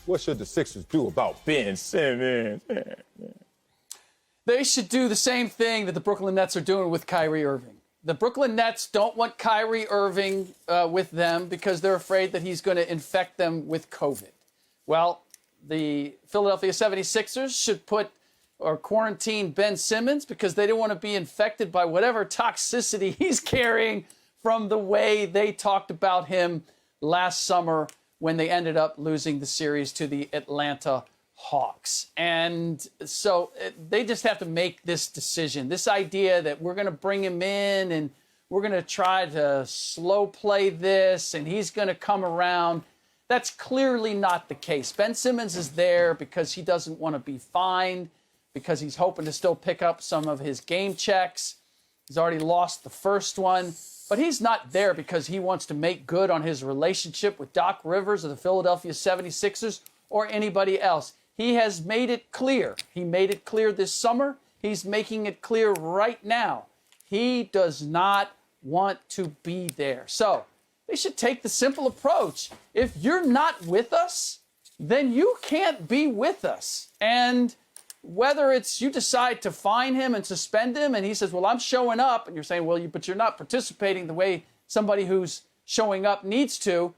What should the Sixers do about Ben Simmons? They should do the same thing that the Brooklyn Nets are doing with Kyrie Irving. The Brooklyn Nets don't want Kyrie Irving with them because they're afraid that he's going to infect them with COVID. Well, the Philadelphia 76ers should put or quarantine Ben Simmons because they don't want to be infected by whatever toxicity he's carrying from the way they talked about him last summer when they ended up losing the series to the Atlanta Hawks. And so they just have to make this decision. This idea that we're going to bring him in and we're going to try to slow play this and he's going to come around. That's clearly not the case. Ben Simmons is there because he doesn't want to be fined, because he's hoping to still pick up some of his game checks. He's already lost the first one. But he's not there because he wants to make good on his relationship with Doc Rivers of the Philadelphia 76ers or anybody else. He has made it clear. He made it clear this summer. He's making it clear right now. He does not want to be there. So they should take the simple approach. If you're not with us, then you can't be with us. And whether it's you decide to fine him and suspend him and he says, well, I'm showing up, and you're saying, well, but you're not participating the way somebody who's showing up needs to, you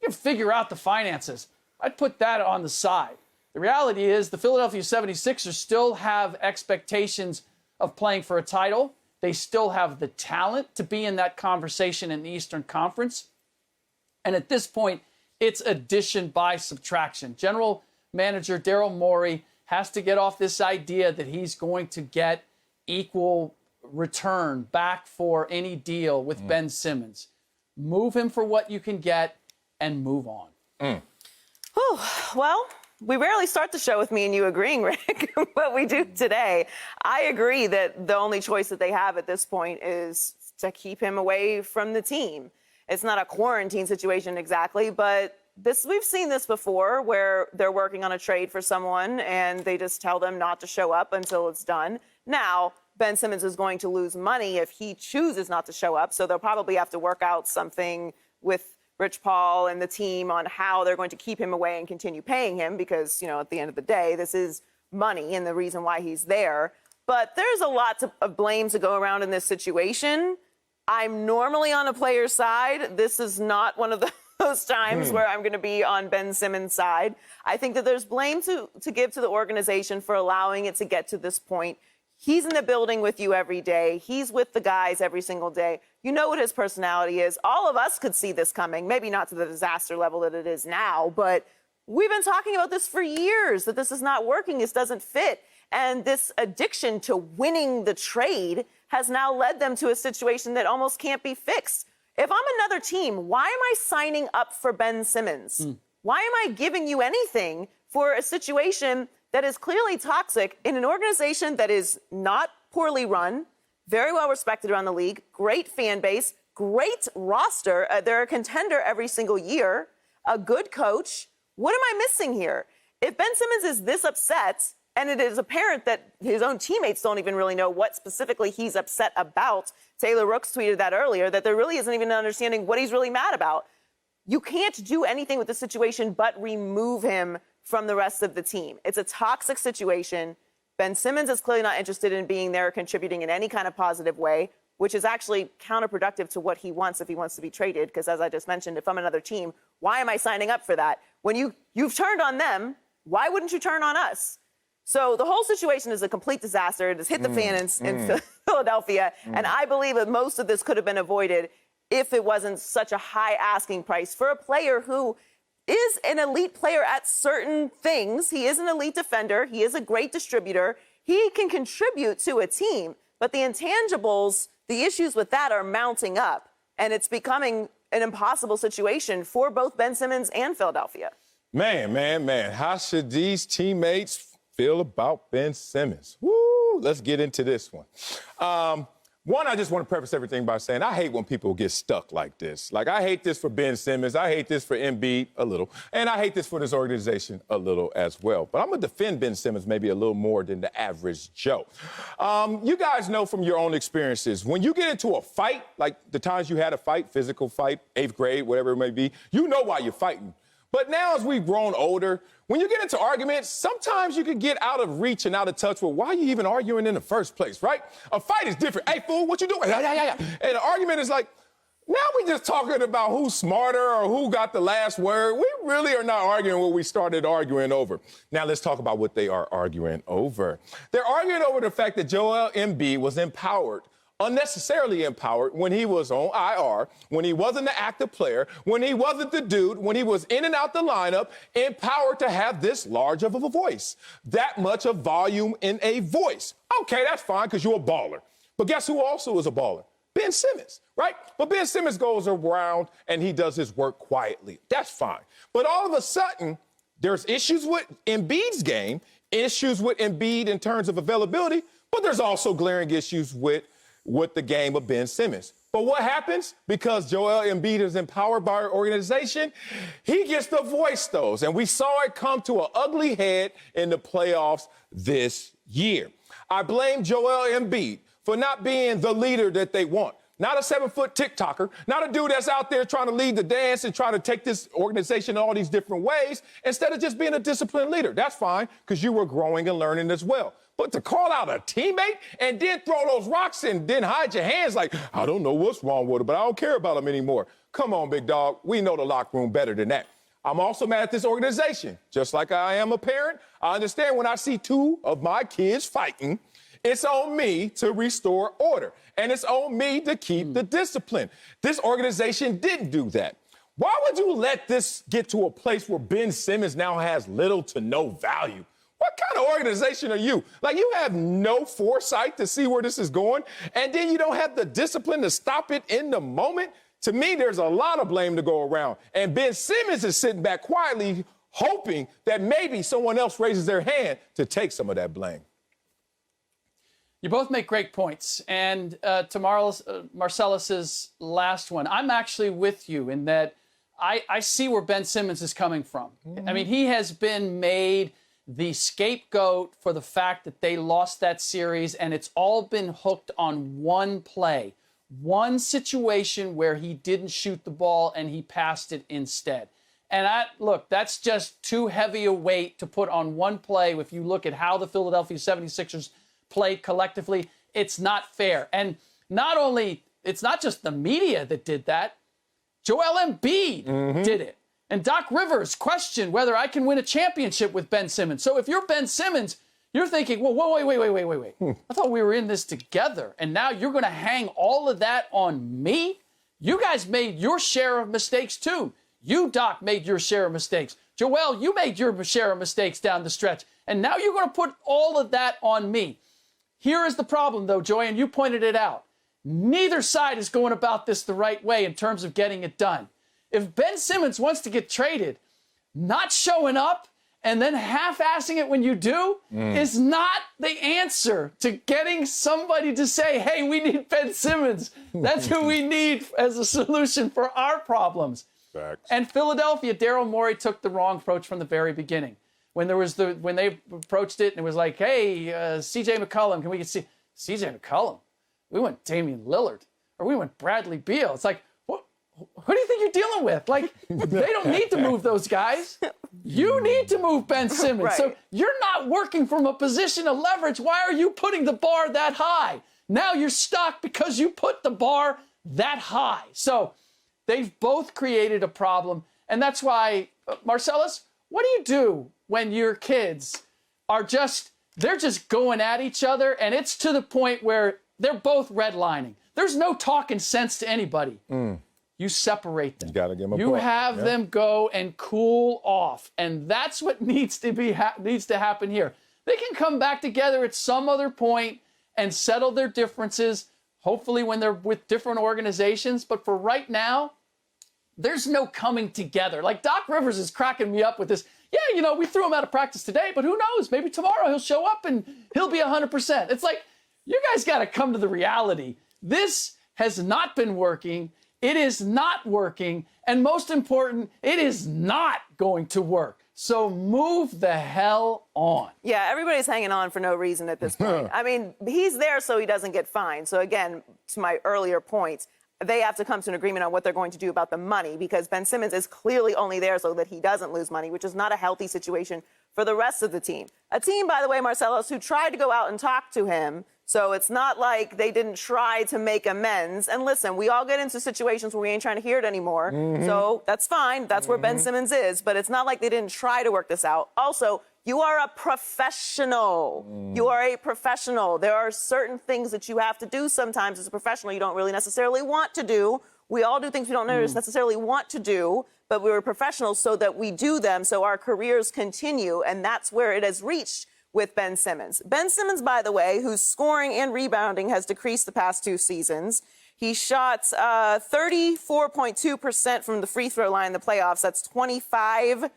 can figure out the finances. I'd put that on the side. The reality is the Philadelphia 76ers still have expectations of playing for a title. They still have the talent to be in that conversation in the Eastern Conference. And at this point, it's addition by subtraction. General Manager Daryl Morey has to get off this idea that he's going to get equal return back for any deal with Ben Simmons. Move him for what you can get and move on. Whew. Well, we rarely start the show with me and you agreeing, Rick, but we do today. I agree that the only choice that they have at this point is to keep him away from the team. It's not a quarantine situation exactly, but we've seen this before where they're working on a trade for someone and they just tell them not to show up until it's done. Now, Ben Simmons is going to lose money if he chooses not to show up, so they'll probably have to work out something with Rich Paul and the team on how they're going to keep him away and continue paying him because, you know, at the end of the day, this is money and the reason why he's there. But there's a lot of blame to go around in this situation. I'm normally on a player's side. This is not one of those times where I'm going to be on Ben Simmons' side. I think that there's blame to give to the organization for allowing it to get to this point. He's in the building with you every day. He's with the guys every single day. You know what his personality is. All of us could see this coming, maybe not to the disaster level that it is now, but we've been talking about this for years, that this is not working, this doesn't fit. And this addiction to winning the trade has now led them to a situation that almost can't be fixed. If I'm another team, why am I signing up for Ben Simmons? Why am I giving you anything for a situation that is clearly toxic in an organization that is not poorly run, very well respected around the league, great fan base, great roster. They're a contender every single year, a good coach. What am I missing here? If Ben Simmons is this upset, and it is apparent that his own teammates don't even really know what specifically he's upset about. Taylor Rooks tweeted that earlier, that there really isn't even an understanding what he's really mad about. You can't do anything with the situation but remove him from the rest of the team. It's a toxic situation. Ben Simmons is clearly not interested in being there or contributing in any kind of positive way, which is actually counterproductive to what he wants if he wants to be traded. Because as I just mentioned, if I'm another team, why am I signing up for that? When you've turned on them, why wouldn't you turn on us? So the whole situation is a complete disaster. It has hit the fan in Philadelphia. And I believe that most of this could have been avoided if it wasn't such a high asking price for a player who is an elite player at certain things. He is an elite defender. He is a great distributor. He can contribute to a team. But the intangibles, the issues with that are mounting up. And it's becoming an impossible situation for both Ben Simmons and Philadelphia. Man. How should these teammates feel about Ben Simmons? Woo, let's get into this one. One, I just want to preface everything by saying I hate when people get stuck like this. Like, I hate this for Ben Simmons. I hate this for Embiid a little. And I hate this for this organization a little as well. But I'm going to defend Ben Simmons maybe a little more than the average Joe. You guys know from your own experiences, when you get into a fight, like the times you had a fight, physical fight, 8th grade, whatever it may be, you know why you're fighting. But now as we've grown older, when you get into arguments, sometimes you can get out of reach and out of touch with why you even arguing in the first place, right? A fight is different. Hey, fool, what you doing? Yeah. And an argument is like, now we just talking about who's smarter or who got the last word. We really are not arguing what we started arguing over. Now let's talk about what they are arguing over. They're arguing over the fact that Joel Embiid was unnecessarily empowered when he was on IR, when he wasn't the active player, when he wasn't the dude, when he was in and out the lineup, empowered to have this large of a voice, that much of volume in a voice. Okay, that's fine because you're a baller. But guess who also is a baller? Ben Simmons, right? But Ben Simmons goes around and he does his work quietly. That's fine. But all of a sudden, there's issues with Embiid's game, issues with Embiid in terms of availability, but there's also glaring issues with the game of Ben Simmons. But what happens? Because Joel Embiid is empowered by our organization, he gets to voice those. And we saw it come to an ugly head in the playoffs this year. I blame Joel Embiid for not being the leader that they want. Not a 7-foot TikToker, not a dude that's out there trying to lead the dance and trying to take this organization in all these different ways, instead of just being a disciplined leader. That's fine, because you were growing and learning as well. But to call out a teammate and then throw those rocks and then hide your hands like, I don't know what's wrong with it, but I don't care about him anymore. Come on, big dog. We know the locker room better than that. I'm also mad at this organization. Just like I am a parent, I understand when I see two of my kids fighting, it's on me to restore order, and it's on me to keep the discipline. This organization didn't do that. Why would you let this get to a place where Ben Simmons now has little to no value? What kind of organization are you? Like, you have no foresight to see where this is going, and then you don't have the discipline to stop it in the moment? To me, there's a lot of blame to go around, and Ben Simmons is sitting back quietly hoping that maybe someone else raises their hand to take some of that blame. You both make great points. And to Marcellus's last one, I'm actually with you in that I see where Ben Simmons is coming from. I mean, he has been made the scapegoat for the fact that they lost that series, and it's all been hooked on one play, one situation where he didn't shoot the ball and he passed it instead. And look, that's just too heavy a weight to put on one play. If you look at how the Philadelphia 76ers played collectively, it's not fair. And not only, it's not just the media that did that. Joel Embiid did it. And Doc Rivers questioned whether I can win a championship with Ben Simmons. So if you're Ben Simmons, you're thinking, well, wait. I thought we were in this together. And now you're going to hang all of that on me? You guys made your share of mistakes too. You, Doc, made your share of mistakes. Joel, you made your share of mistakes down the stretch. And now you're going to put all of that on me. Here is the problem, though, Joy, and you pointed it out. Neither side is going about this the right way in terms of getting it done. If Ben Simmons wants to get traded, not showing up and then half-assing it when you do is not the answer to getting somebody to say, hey, we need Ben Simmons. That's who we need as a solution for our problems. Facts. And Philadelphia, Daryl Morey took the wrong approach from the very beginning. When they approached it and it was like, hey, CJ McCollum, can we get CJ McCollum? We want Damian Lillard, or we want Bradley Beal. It's like, who do you think you're dealing with? Like, they don't need to move those guys. You need to move Ben Simmons. Right. So you're not working from a position of leverage. Why are you putting the bar that high? Now you're stuck because you put the bar that high. So they've both created a problem. And that's why, Marcellus, what do you do when your kids are they're just going at each other, and it's to the point where they're both redlining? There's no talking sense to anybody. You separate them. You got to give them a You break. have them go and cool off, and that's what needs to happen here. They can come back together at some other point and settle their differences, hopefully when they're with different organizations. But for right now, there's no coming together. Like, Doc Rivers is cracking me up with this. Yeah, we threw him out of practice today, but who knows? Maybe tomorrow he'll show up and he'll be 100%. It's like, you guys got to come to the reality. This has not been working. It is not working. And most important, it is not going to work. So move the hell on. Yeah, everybody's hanging on for no reason at this point. I mean, he's there so he doesn't get fined. So again, to my earlier points, they have to come to an agreement on what they're going to do about the money, because Ben Simmons is clearly only there so that he doesn't lose money, which is not a healthy situation for the rest of the team. A team, by the way, Marcellus, who tried to go out and talk to him. So it's not like they didn't try to make amends. And listen, we all get into situations where we ain't trying to hear it anymore. So that's fine. That's where Ben Simmons is. But it's not like they didn't try to work this out. Also, you are a professional. You are a professional. There are certain things that you have to do sometimes as a professional you don't really necessarily want to do. We all do things we don't necessarily want to do, but we're professionals so that we do them so our careers continue. And that's where it has reached with Ben Simmons. Ben Simmons, by the way, whose scoring and rebounding has decreased the past 2 seasons. He shot 34.2% from the free throw line in the playoffs. That's 25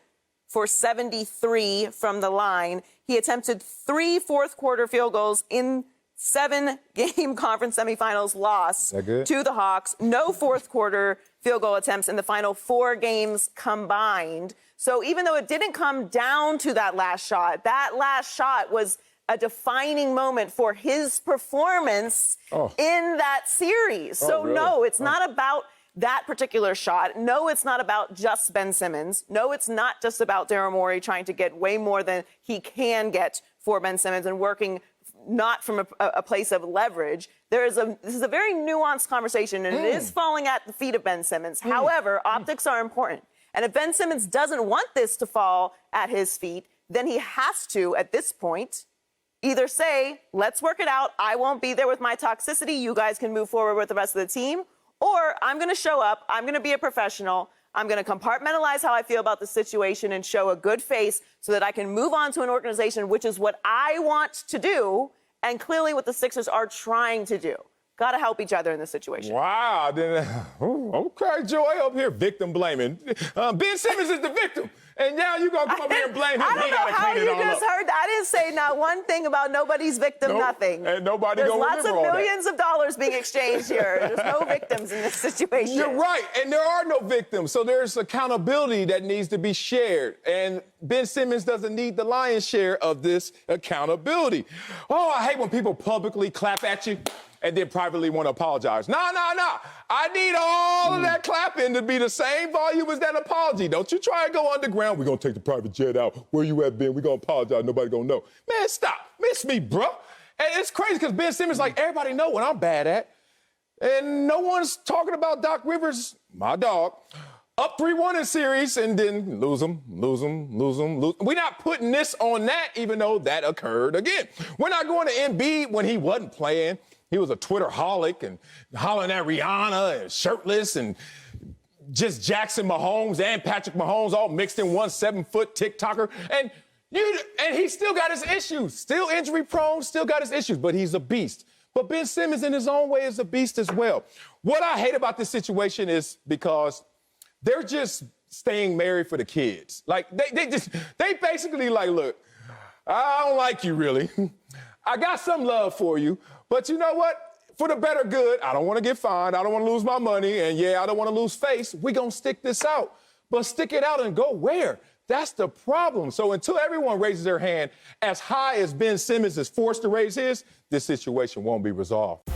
for 73 from the line. He attempted 3 fourth-quarter field goals in 7-game conference semifinals loss to the Hawks. No fourth-quarter field goal attempts in the final 4 games combined. So even though it didn't come down to that last shot was a defining moment for his performance in that series. So really? No, it's not about that particular shot. No, it's not about just Ben Simmons. No, it's not just about Daryl Morey trying to get way more than he can get for Ben Simmons and working not from a place of leverage. This is a very nuanced conversation, and it is falling at the feet of Ben Simmons. However, optics are important. And if Ben Simmons doesn't want this to fall at his feet, then he has to, at this point, either say, let's work it out. I won't be there with my toxicity. You guys can move forward with the rest of the team. Or I'm going to show up. I'm going to be a professional. I'm going to compartmentalize how I feel about the situation and show a good face so that I can move on to an organization, which is what I want to do, and clearly what the Sixers are trying to do. Got to help each other in this situation. Wow. Okay, Joel up here victim blaming. Ben Simmons is the victim. And now you're going to come up here and blame him. I don't know how you just heard that. I didn't say not one thing about nobody's victim, nothing. And nobody There's gonna lots of remember all millions that. of dollars being exchanged here. There's no victims in this situation. You're right. And there are no victims. So there's accountability that needs to be shared. And Ben Simmons doesn't need the lion's share of this accountability. Oh, I hate when people publicly clap at you and then privately want to apologize. No. I need all of that clapping to be the same volume as that apology. Don't you try and go underground. We're going to take the private jet out. Where you at, Ben? We're going to apologize. Nobody going to know. Man, stop. Miss me, bro. And it's crazy because Ben Simmons, like, everybody know what I'm bad at. And no one's talking about Doc Rivers, my dog, up 3-1 in series and then lose them. We're not putting this on that, even though that occurred again. We're not going to Embiid when he wasn't playing. He was a Twitter-holic and hollering at Rihanna and shirtless and just Jackson Mahomes and Patrick Mahomes all mixed in one 7-foot TikToker. And he still got his issues. Still injury-prone, still got his issues, but he's a beast. But Ben Simmons in his own way is a beast as well. What I hate about this situation is because they're just staying married for the kids. Like, they basically like, look, I don't like you really. I got some love for you. But you know what? For the better good, I don't want to get fined. I don't want to lose my money. And yeah, I don't want to lose face. We're going to stick this out. But stick it out and go where? That's the problem. So until everyone raises their hand as high as Ben Simmons is forced to raise his, this situation won't be resolved.